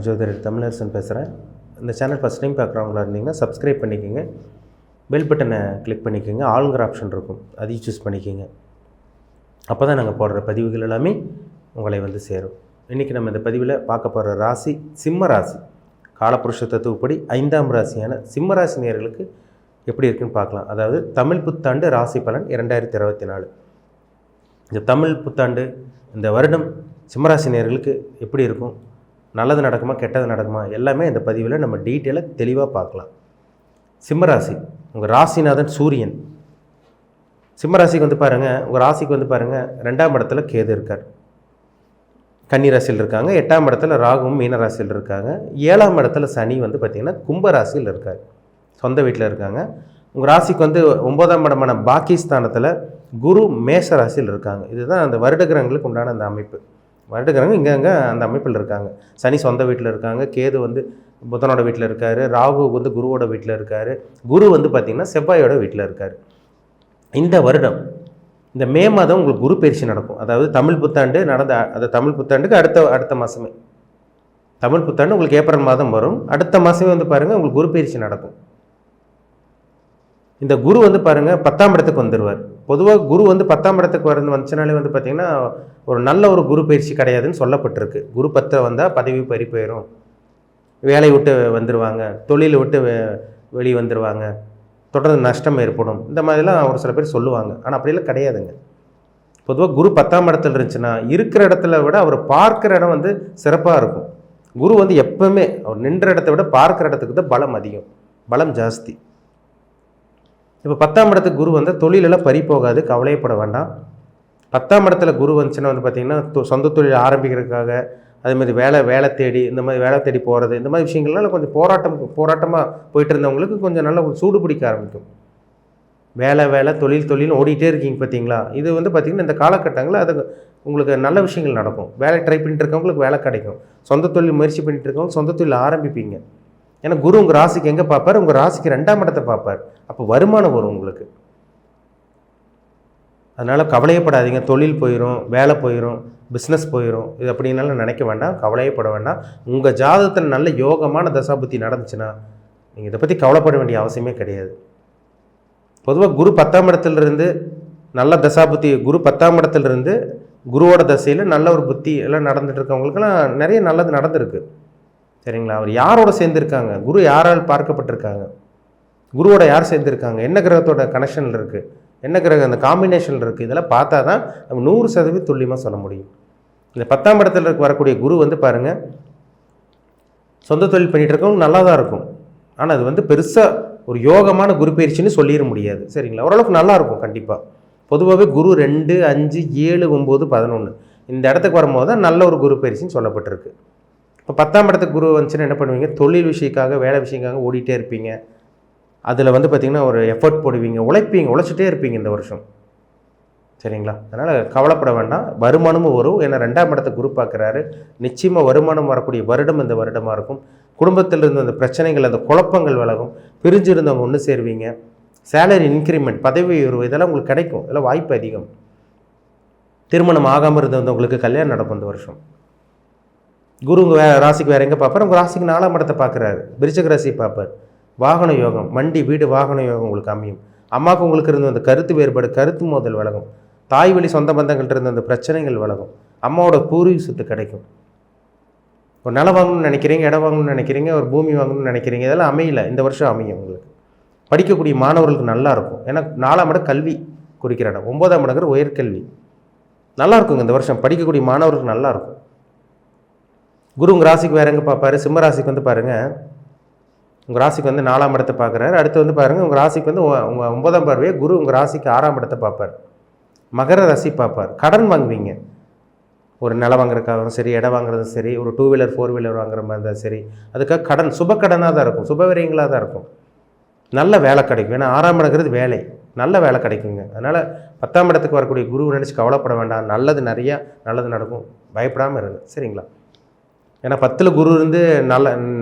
நான் ஜோதிடர் தமிழரசன் பேசுகிறேன். இந்த சேனல் ஃபஸ்ட் டைம் பார்க்குறவங்களா இருந்தீங்கன்னா சப்ஸ்கிரைப் பண்ணிக்கோங்க, பெல் பட்டனை கிளிக் பண்ணிக்கோங்க, ஆளுங்கிற ஆப்ஷன் இருக்கும், அதையும் சூஸ் பண்ணிக்கோங்க. அப்போ தான் நாங்கள் போடுற பதிவுகள் எல்லாமே உங்களை வந்து சேரும். இன்றைக்கி நம்ம இந்த பதிவில் பார்க்க போகிற ராசி சிம்ம ராசி. காலபுருஷ தத்துவப்படி 5ஆம் ராசியான சிம்ம ராசி நேயர்களுக்கு எப்படி இருக்குன்னு பார்க்கலாம். அதாவது தமிழ் புத்தாண்டு ராசி பலன் 2024. இந்த தமிழ் புத்தாண்டு இந்த வருடம் சிம்மராசி நேயர்களுக்கு எப்படி இருக்கும், நல்லது நடக்குமா கெட்டது நடக்குமா, எல்லாமே இந்த பதிவில் நம்ம டீட்டெயிலாக தெளிவாக பார்க்கலாம். சிம்மராசி, உங்கள் ராசிநாதன் சூரியன். சிம்மராசிக்கு வந்து பாருங்கள், உங்கள் ராசிக்கு வந்து பாருங்கள் 2ஆம் இடத்துல கேது இருக்கார், கன்னி ராசியில் இருக்காங்க. 8ஆம் இடத்துல ராகுவும் மீன ராசியில் இருக்காங்க. 7ஆம் இடத்துல சனி வந்து பார்த்திங்கன்னா கும்ப ராசியில் இருக்கார், சொந்த வீட்டில் இருக்காங்க. உங்கள் ராசிக்கு வந்து 9ஆம் இடமான பாக்கிஸ்தானத்தில் குரு மேஷ ராசியில் இருக்காங்க. இதுதான் அந்த வருடகிரகங்களுக்கு உண்டான அந்த அமைப்பு. வருடகிரகம் இங்கங்கே அந்த அமைப்பில் இருக்காங்க. சனி சொந்த வீட்டில் இருக்காங்க, கேது வந்து புதனோட வீட்டில் இருக்கார், ராகு வந்து குருவோட வீட்டில் இருக்கார், குரு வந்து பார்த்திங்கன்னா செவ்வாயோட வீட்டில் இருக்கார். இந்த வருடம் இந்த மே மாதம் உங்களுக்கு குரு பயிற்சி நடக்கும். அதாவது தமிழ் புத்தாண்டு அந்த தமிழ் புத்தாண்டுக்கு அடுத்த மாதமே தமிழ் புத்தாண்டு உங்களுக்கு ஏப்ரல் மாதம் வரும். அடுத்த மாதமே வந்து பாருங்கள் உங்களுக்கு குரு பயிற்சி நடக்கும். இந்த குரு வந்து பாருங்கள் 10ஆம் இடத்துக்கு வந்துடுவார். பொதுவாக குரு வந்து 10ஆம் இடத்துக்கு வந்துச்சுனாலே வந்து பார்த்திங்கன்னா ஒரு நல்ல ஒரு குரு பயிற்சி கிடையாதுன்னு சொல்லப்பட்டிருக்கு. குரு 10 வந்தால் பதவி பறி போயிடும், வேலையை விட்டு வந்துடுவாங்க, தொழிலை விட்டு வெளியே வந்துடுவாங்க, தொடர்ந்து நஷ்டம் ஏற்படும், இந்த மாதிரிலாம் ஒரு சில பேர் சொல்லுவாங்க. ஆனால் அப்படிலாம் கிடையாதுங்க. பொதுவாக குரு 10ஆம் இடத்துல இருந்துச்சுன்னா இருக்கிற இடத்துல விட அவர் பார்க்குற இடம் வந்து சிறப்பாக இருக்கும். குரு வந்து எப்பவுமே அவர் நின்ற இடத்த விட பார்க்குற இடத்துக்கு தான் பலம் அதிகம், பலம் ஜாஸ்தி. இப்போ 10ஆம் இடத்துக்கு குரு வந்து தொழிலெல்லாம் பறி போகாது, கவலையப்பட வேண்டாம். 10ஆம் இடத்துல குரு வந்துச்சுன்னா வந்து பார்த்திங்கன்னா சொந்த தொழில் ஆரம்பிக்கிறதுக்காக அதேமாதிரி வேலை தேடி இந்த மாதிரி வேலை தேடி போகிறது, இந்த மாதிரி விஷயங்கள்லாம் கொஞ்சம் போராட்டமாக போயிட்டு இருந்தவங்களுக்கு கொஞ்சம் நல்லா சூடு பிடிக்க ஆரம்பிக்கும். வேலை தொழில் ஓடிட்டே இருக்கீங்க பார்த்தீங்களா, இது வந்து பார்த்திங்கன்னா இந்த காலகட்டங்களில் அது உங்களுக்கு நல்ல விஷயங்கள் நடக்கும். வேலை ட்ரை பண்ணிட்டு இருக்கவங்களுக்கு வேலை கிடைக்கும், சொந்த தொழில் முயற்சி பண்ணிட்டு இருக்கவங்க சொந்த தொழில் ஆரம்பிப்பீங்க. ஏன்னா குரு உங்கள் ராசிக்கு எங்கே பார்ப்பார், உங்கள் ராசிக்கு 2ஆம் இடத்தை பார்ப்பார். அப்போ வருமானம் வரும் உங்களுக்கு. அதனால் கவலையப்படாதீங்க. தொழில் போயிடும், வேலை போயிடும், பிஸ்னஸ் போயிடும், இது அப்படின்னாலும் நினைக்க வேண்டாம், கவலையப்பட வேண்டாம். உங்கள் ஜாதகத்தில் நல்ல யோகமான தசாபுத்தி நடந்துச்சுன்னா நீங்கள் இதை பற்றி கவலைப்பட வேண்டிய அவசியமே கிடையாது. பொதுவாக குரு 10ஆம் இடத்துலேருந்து நல்ல தசாபுத்தி, குரு 10ஆம் இடத்துலேருந்து குருவோட தசையில் நல்ல ஒரு புத்தி எல்லாம் நடந்துட்டு இருக்கவங்களுக்கெல்லாம் நிறைய நல்லது நடந்திருக்கு. சரிங்களா? அவர் யாரோட சேர்ந்துருக்காங்க, குரு யாரால் பார்க்கப்பட்டிருக்காங்க, குருவோட யார் சேர்ந்துருக்காங்க, என்ன கிரகத்தோட கனெக்ஷனில் இருக்குது, என்ன கிரகம் அந்த காம்பினேஷனில் இருக்குது, இதெல்லாம் பார்த்தா தான் நம்ம 100% துல்லியமாக சொல்ல முடியும். இந்த 10ஆம் இடத்துல வரக்கூடிய குரு வந்து பாருங்கள், சொந்த தொழில் பண்ணிகிட்டு இருக்கவங்க நல்லா தான் இருக்கும். ஆனால் அது வந்து பெருசாக ஒரு யோகமான குரு பயிற்சின்னு சொல்லிட முடியாது. சரிங்களா? ஓரளவுக்கு நல்லாயிருக்கும் கண்டிப்பாக. பொதுவாகவே குரு 2, 5, 7, 9, 11 இந்த இடத்துக்கு வரும்போது தான் நல்ல ஒரு குரு பயிற்சின்னு சொல்லப்பட்டிருக்கு. இப்போ 10ஆம் இடத்துக்கு குரு வந்துச்சுன்னா என்ன பண்ணுவீங்க, தொழில் விஷயக்காக வேலை விஷயக்காக ஓடிட்டே இருப்பீங்க. அதில் வந்து பார்த்திங்கன்னா ஒரு எஃபர்ட் போடுவீங்க, உழைச்சிட்டே இருப்பீங்க இந்த வருஷம். சரிங்களா? அதனால் கவலைப்பட வேண்டாம், வருமானமும் வரும். ஏன்னா 2ஆம் இடத்தை குரு பார்க்குறாரு. நிச்சயமாக வருமானம் வரக்கூடிய வருடம் இந்த வருடமாக இருக்கும். குடும்பத்தில் இருந்த அந்த பிரச்சனைகள், அந்த குழப்பங்கள் விலகும், பிரிஞ்சிருந்தவங்க ஒன்று சேருவீங்க, சேலரி இன்க்ரிமெண்ட், பதவி உயர்வு இதெல்லாம் உங்களுக்கு கிடைக்கும், இதெல்லாம் வாய்ப்பு அதிகம். திருமணம் ஆகாமல் இருந்தவங்களுக்கு கல்யாணம் நடக்கும் இந்த வருஷம். குரு உங்கள் ராசிக்கு வேறு எங்கே பார்ப்பார், உங்கள் ராசிக்கு 4ஆம் இடத்தை பார்க்குறாரு, விருச்சிக ராசியை பார்ப்பார். வாகன யோகம், வண்டி வீடு வாகன யோகம் உங்களுக்கு அமையும். அம்மாவுக்கு உங்களுக்கு இருந்த அந்த கருத்து வேறுபாடு, கருத்து மோதல் விலகும். தாய் வழி சொந்த பந்தங்கள்ட்ட இருந்த அந்த பிரச்சனைகள் விலகும். அம்மாவோட பூர்வீக சொத்து கிடைக்கும். ஒரு நிலம் வாங்கணும்னு நினைக்கிறீங்க, இடம் வாங்கணும்னு நினைக்கிறீங்க, ஒரு பூமி வாங்கணும்னு நினைக்கிறீங்க, இதெல்லாம் அமையல, இந்த வருஷம் அமையும் உங்களுக்கு. படிக்கக்கூடிய மாணவர்களுக்கு நல்லா இருக்கும். ஏன்னா 4ஆம் இடம் கல்வி குறிக்கிற இடம், 9ஆம் இடங்கிற உயர்கல்வி நல்லா இருக்குங்க. இந்த வருஷம் படிக்கக்கூடிய மாணவர்களுக்கு நல்லா இருக்கும். குரு உங்கள் ராசிக்கு வேறு எங்கே பார்ப்பார், சிம்ம ராசிக்கு வந்து பாருங்கள், உங்கள் ராசிக்கு வந்து 4ஆம் இடத்தை பார்க்குறாரு. அடுத்து வந்து பாருங்கள் உங்கள் ராசிக்கு வந்து உங்கள் 9ஆம் பார்வையே குரு உங்கள் ராசிக்கு 6ஆம் இடத்தை பார்ப்பார், மகர ராசி பார்ப்பார். கடன் வாங்குவீங்க, ஒரு நிலம் வாங்குறதுக்காகவும் சரி, இடம் வாங்குறதும் சரி, ஒரு 2 வீலர் 4 வீலர் வாங்குற மாதிரி இருந்தால் சரி, அதுக்காக கடன் சுப கடனாக தான் இருக்கும், சுப விரயங்களாக தான் இருக்கும். நல்ல வேலை கிடைக்கும். ஏன்னா 6ஆம் இடங்கிறது வேலை, நல்ல வேலை கிடைக்குங்க. அதனால் 10ஆம் இடத்துக்கு வரக்கூடிய குரு நினச்சி கவலைப்பட வேண்டாம், நல்லது நடக்கும், பயப்படாமல் இருங்க. சரிங்களா? ஏன்னா 10ல் குரு இருந்து நல்ல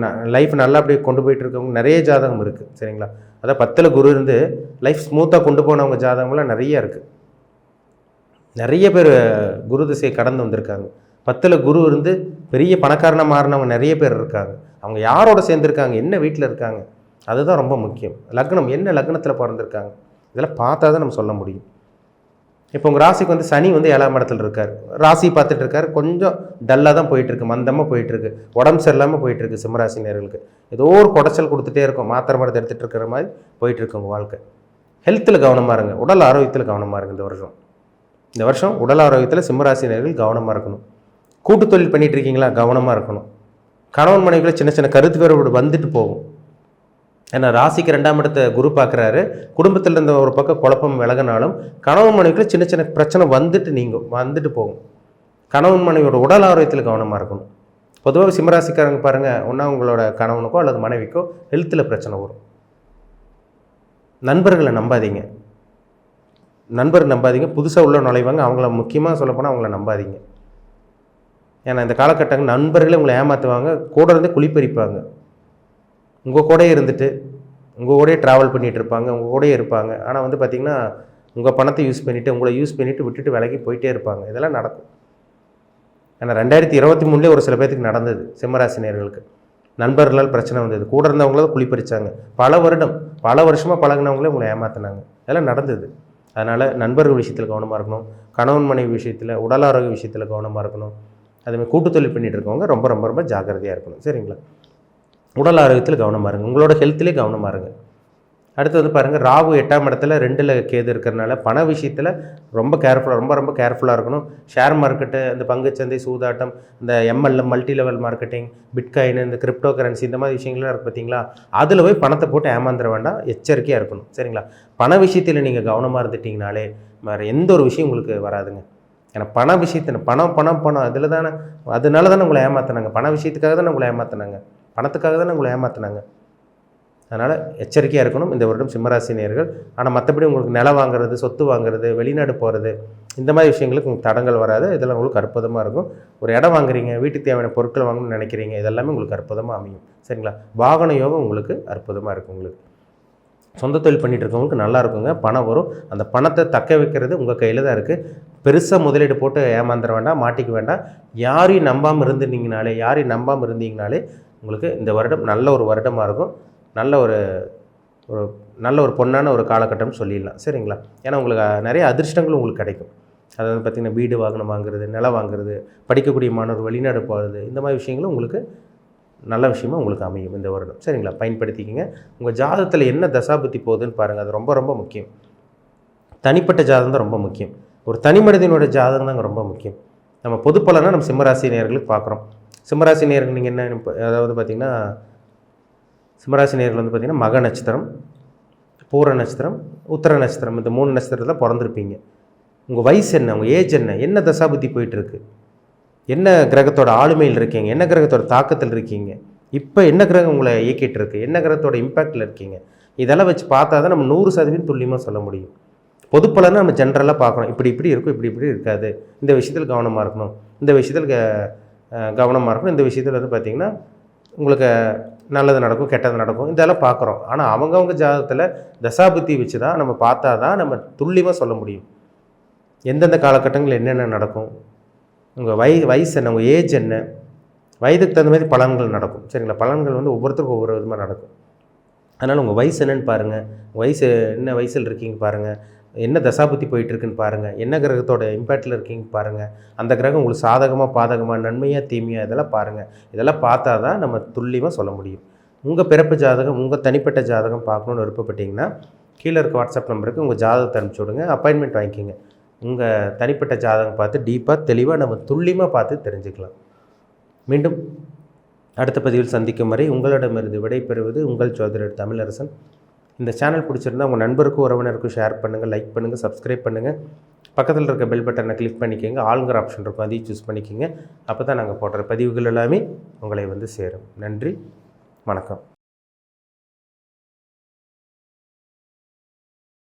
லைஃப் நல்லா அப்படியே கொண்டு போயிட்டு இருக்கவங்க நிறைய ஜாதகம் இருக்குது. சரிங்களா? அதான் 10ல் குரு இருந்து லைஃப் ஸ்மூத்தாக கொண்டு போனவங்க ஜாதகங்கள்லாம் நிறைய இருக்குது. நிறைய பேர் குரு திசையை கடந்து வந்திருக்காங்க. 10ல் குரு இருந்து பெரிய பணக்காரனாக மாறினவங்க நிறைய பேர் இருக்காங்க. அவங்க யாரோட சேர்ந்துருக்காங்க, என்ன வீட்டில் இருக்காங்க, அதுதான் ரொம்ப முக்கியம். லக்னம் என்ன லக்னத்தில் பிறந்திருக்காங்க, இதெல்லாம் பார்த்தா தான் நம்ம சொல்ல முடியும். இப்போ உங்கள் ராசிக்கு வந்து சனி வந்து 7ஆம் இடத்துல இருக்கார், ராசி பார்த்துட்டு இருக்கார், கொஞ்சம் டல்லாக தான் போயிட்டுருக்கு, மந்தமாக போயிட்டுருக்கு, உடம்பு சரியில்லாமல் போயிட்டுருக்கு. சிம்மராசி நேர்களுக்கு ஏதோ ஒரு குடைச்சல் கொடுத்துட்டே இருக்கும், மாத்திரை மருந்து எடுத்துகிட்டு இருக்கிற மாதிரி போயிட்டுருக்கு உங்கள் வாழ்க்கை. ஹெல்த்தில் கவனமாக இருங்க, உடல் ஆரோக்கியத்தில் கவனமாக இருங்க. இந்த வருஷம் உடல் ஆரோக்கியத்தில் சிம்மராசி நேர்கள் கவனமாக இருக்கணும். கூட்டு தொழில் பண்ணிகிட்டு இருக்கீங்களா, கவனமாக இருக்கணும். கணவன் மனைவிகளை சின்ன சின்ன கருத்து வேறுபாடு வந்துட்டு போகும். ஏன்னா ராசிக்கு 2ஆம் இடத்தை குரு பார்க்குறாரு. குடும்பத்தில் இருந்த ஒரு பக்கம் குழப்பம் விலகினாலும் கணவன் மனைவிக்குள்ள சின்ன சின்ன பிரச்சனை வந்துட்டு போகும். கணவன் மனைவியோட உடல் ஆரோக்கியத்தில் கவனமாக இருக்கணும். பொதுவாக சிம்மராசிக்காரங்க பாருங்கள், ஒன்றா உங்களோட கணவனுக்கோ அல்லது மனைவிக்கோ ஹெல்த்தில் பிரச்சனை வரும். நண்பர்களை நம்பாதீங்க, புதுசாக உள்ள நுழைவாங்க, அவங்கள முக்கியமாக சொல்லப்போனால் அவங்கள நம்பாதீங்க. ஏன்னா இந்த காலகட்டங்கள் நண்பர்களே உங்களை ஏமாற்றுவாங்க, கூட இருந்து குழிப்பறிப்பாங்க. உங்கள் கூடயே இருந்துட்டு உங்கள் கூடயே ட்ராவல் பண்ணிகிட்டு இருப்பாங்க, உங்கள் கூடயே இருப்பாங்க. ஆனால் வந்து பார்த்திங்கன்னா உங்கள் பணத்தை யூஸ் பண்ணிவிட்டு உங்களை யூஸ் பண்ணிவிட்டு விட்டுட்டு விலகி போயிட்டே இருப்பாங்க. இதெல்லாம் நடக்கும். ஏன்னா 2023 ஒரு சில பேர்த்துக்கு நடந்தது. சிம்மராசி நேயர்களுக்கு நண்பர்களால் பிரச்சனை வந்தது, கூட இருந்தவங்கள குழிப்பறிச்சாங்க. பல வருஷமாக பழகினவங்களே உங்களை ஏமாற்றினாங்க. இதெல்லாம் நடந்தது. அதனால் நண்பர்கள் விஷயத்தில் கவனமாக இருக்கணும், கணவன் மனைவி விஷயத்தில், உடல் ஆரோக்கிய விஷயத்தில் கவனமாக இருக்கணும். அதுமாதிரி கூட்டு தொழில் பண்ணிகிட்டு இருக்கவங்க ரொம்ப ரொம்ப ரொம்ப ஜாக்கிரதையாக இருக்கணும். சரிங்களா? உடல் ஆரோக்கியத்தில் கவனமாக இருங்க, உங்களோட ஹெல்த்திலே கவனமாக இருங்க. அடுத்து வந்து பாருங்கள், ராகு 8ஆம் இடத்துல 2ல் கேது இருக்கிறதுனால பண விஷயத்தில் ரொம்ப கேர்ஃபுல்லாக இருக்கணும். ஷேர் மார்க்கெட்டு, இந்த பங்குச்சந்தை, சூதாட்டம், இந்த MLM multi level marketing, bitcoin, இந்த கிரிப்டோ கரன்சி, இந்த மாதிரி விஷயங்கள்லாம் இருக்குது பார்த்தீங்களா, அதில் போய் பணத்தை போட்டு ஏமாந்துட வேண்டாம், எச்சரிக்கையாக இருக்கணும். சரிங்களா? பண விஷயத்தில் நீங்கள் கவனமாக இருந்துட்டிங்கனாலே வேறு எந்த ஒரு விஷயம் உங்களுக்கு வராதுங்க. ஏன்னா பண விஷயத்தில் பணம் அதில் தானே, அதனால தானே உங்களை ஏமாற்றினாங்க. பண விஷயத்துக்காக தானே உங்களை ஏமாற்றினாங்க, பணத்துக்காக தானே உங்களை ஏமாற்றினாங்க. அதனால் எச்சரிக்கையாக இருக்கணும் இந்த வருடம் சிம்மராசி நேயர்கள். ஆனால் மற்றபடி உங்களுக்கு நிலம் வாங்குறது, சொத்து வாங்குறது, வெளிநாடு போகிறது, இந்த மாதிரி விஷயங்களுக்கு உங்களுக்கு தடங்கள் வராது. இதெல்லாம் உங்களுக்கு அற்புதமாக இருக்கும். ஒரு இடம் வாங்குறீங்க, வீட்டுக்கு தேவையான பொருட்கள் வாங்கணும்னு நினைக்கிறீங்க, இதெல்லாமே உங்களுக்கு அற்புதமாக அமையும். சரிங்களா? வாகன யோகம் உங்களுக்கு அற்புதமாக இருக்கும். உங்களுக்கு சொந்த தொழில் பண்ணிகிட்டு இருக்கவங்களுக்கு நல்லா இருக்குங்க, பணம் வரும். அந்த பணத்தை தக்க வைக்கிறது உங்கள் கையில் தான் இருக்குது. பெருசாக முதலீடு போட்டு ஏமாந்துட வேண்டாம், மாட்டிக்க வேண்டாம். யாரையும் நம்பாமல் இருந்தீங்கனாலே உங்களுக்கு இந்த வருடம் நல்ல ஒரு வருடமாக இருக்கும். நல்ல ஒரு பொன்னான ஒரு காலகட்டம்னு சொல்லிடலாம். சரிங்களா? ஏன்னா உங்களுக்கு நிறைய அதிர்ஷ்டங்கள் உங்களுக்கு கிடைக்கும். அதாவது பார்த்திங்கன்னா வீடு வாகனம் வாங்குறது, நிலம் வாங்குறது, படிக்கக்கூடிய மாணவர் வெளிநாடு போகிறது, இந்த மாதிரி விஷயங்களும் உங்களுக்கு நல்ல விஷயமா உங்களுக்கு அமையும் இந்த வருடம். சரிங்களா? பயன்படுத்திக்கிங்க. உங்கள் ஜாதகத்தில் என்ன தசாபுத்தி போகுதுன்னு பாருங்கள், அது ரொம்ப ரொம்ப முக்கியம். தனிப்பட்ட ஜாதகம் தான் ரொம்ப முக்கியம். ஒரு தனி மனிதனோட ஜாதகம் தாங்க ரொம்ப முக்கியம். நம்ம பொது பலனா நம்ம சிம்மராசி நேயர்களுக்கு பார்க்குறோம். சிம்மராசி நேயர்கள் நீங்கள் என்ன, அதாவது பார்த்திங்கன்னா சிம்மராசி நேயர்கள் வந்து பார்த்திங்கன்னா மக நட்சத்திரம், பூர நட்சத்திரம், உத்தர நட்சத்திரம், இந்த 3 நட்சத்திரத்தில் பிறந்திருப்பீங்க. உங்கள் வயசு என்ன, உங்கள் ஏஜ் என்ன தசாபுத்தி போயிட்டுருக்கு, என்ன கிரகத்தோட ஆளுமையில் இருக்கீங்க, என்ன கிரகத்தோட தாக்கத்தில் இருக்கீங்க, இப்போ என்ன கிரகம் உங்களை இயக்கிட்டு இருக்கு, என்ன கிரகத்தோட இம்பேக்டில் இருக்கீங்க, இதெல்லாம் வச்சு பார்த்தா தான் நம்ம 100% துல்லியமாக சொல்ல முடியும். பொதுப்பலனை நம்ம ஜென்ரலாக பார்க்கணும். இப்படி இருக்கும், இப்படி இருக்காது, இந்த விஷயத்தில் கவனமாக இருக்கணும், இந்த விஷயத்தில் கவனமாக இருக்கணும், இந்த விஷயத்தில் வந்து பார்த்திங்கன்னா உங்களுக்கு நல்லது நடக்கும், கெட்டது நடக்கும், இதெல்லாம் பார்க்குறோம். ஆனால் அவங்கவுங்க ஜாதகத்தில் தசாபுத்தி வச்சு தான் நம்ம பார்த்தா தான் நம்ம துல்லியமாக சொல்ல முடியும். எந்தெந்த காலகட்டங்களில் என்னென்ன நடக்கும், உங்கள் வயசு என்ன, உங்கள் ஏஜ் என்ன, வயதுக்கு தகுந்த மாதிரி பலன்கள் நடக்கும். சரிங்களா? பலன்கள் வந்து ஒவ்வொருத்தருக்கும் ஒவ்வொரு விதமாக நடக்கும். அதனால் உங்கள் வயசு என்னென்னு பாருங்கள், வயசு என்ன வயசில் இருக்கீங்க பாருங்கள், என்ன தசாபுத்தி போயிட்டுருக்குன்னு பாருங்கள், என்ன கிரகத்தோட இம்பேக்டில் இருக்கீங்க பாருங்கள், அந்த கிரகம் உங்களுக்கு சாதகமாக பாதகமாக நன்மையாக தீமையாக இதெல்லாம் பாருங்கள். இதெல்லாம் பார்த்தா தான் நம்ம துல்லியமாக சொல்ல முடியும். உங்கள் பிறப்பு ஜாதகம், உங்கள் தனிப்பட்ட ஜாதகம் பார்க்கணுன்னு விருப்பப்பட்டீங்கன்னா கீழே இருக்க வாட்ஸ்அப் நம்பருக்கு உங்கள் ஜாதகத்தை அனுப்பிச்சி விடுங்க, அப்பாயின்மெண்ட் வாங்கிக்கிங்க. உங்கள் தனிப்பட்ட ஜாதகம் பார்த்து டீப்பாக தெளிவாக நம்ம துல்லியமாக பார்த்து தெரிஞ்சுக்கலாம். மீண்டும் அடுத்த பதிவில் சந்திக்கும் வரை உங்களிடமிருந்து விடைபெறுவது உங்கள் ஜோதிடர் தமிழரசன். இந்த சேனல் பிடிச்சிருந்தால் உங்கள் நண்பருக்கும் உறவினருக்கும் ஷேர் பண்ணுங்கள், லைக் பண்ணுங்கள், சப்ஸ்கிரைப் பண்ணுங்கள். பக்கத்தில் இருக்க பெல் பட்டனை கிளிக் பண்ணிக்கோங்க, ஆளுங்கிற ஆப்ஷன் இருக்கும், அதையும் சூஸ் பண்ணிக்கோங்க. அப்போ தான் நாங்கள் போடுற பதிவுகள் எல்லாமே உங்களை வந்து சேரும். நன்றி, வணக்கம்.